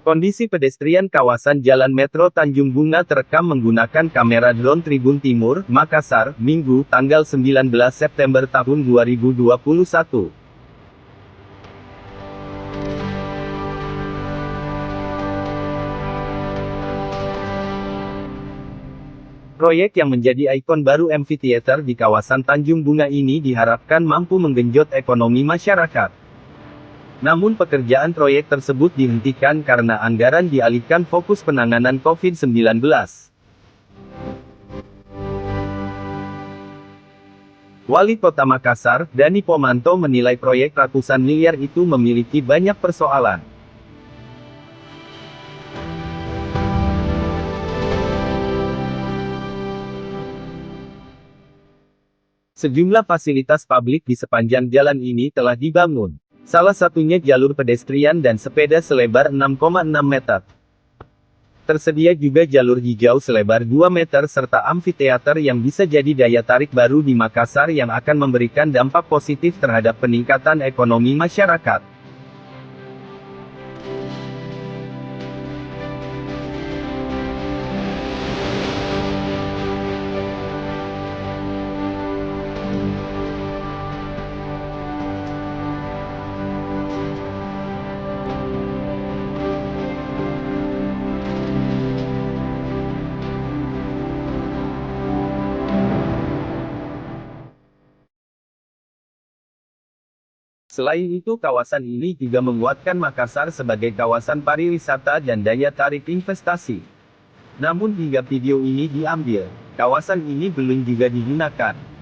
Kondisi pedestrian kawasan Jalan Metro Tanjung Bunga terekam menggunakan kamera drone Tribun Timur, Makassar, Minggu, tanggal 19 September tahun 2021. Proyek yang menjadi ikon baru amphitheater di kawasan Tanjung Bunga ini diharapkan mampu menggenjot ekonomi masyarakat. Namun pekerjaan proyek tersebut dihentikan karena anggaran dialihkan fokus penanganan COVID-19. Wali Kota Makassar, Dani Pomanto menilai proyek ratusan miliar itu memiliki banyak persoalan. Sejumlah fasilitas publik di sepanjang jalan ini telah dibangun. Salah satunya jalur pedestrian dan sepeda selebar 6,6 meter. Tersedia juga jalur hijau selebar 2 meter serta amphitheater yang bisa jadi daya tarik baru di Makassar yang akan memberikan dampak positif terhadap peningkatan ekonomi masyarakat. Selain itu kawasan ini juga menguatkan Makassar sebagai kawasan pariwisata dan daya tarik investasi. Namun hingga video ini diambil, kawasan ini belum juga digunakan.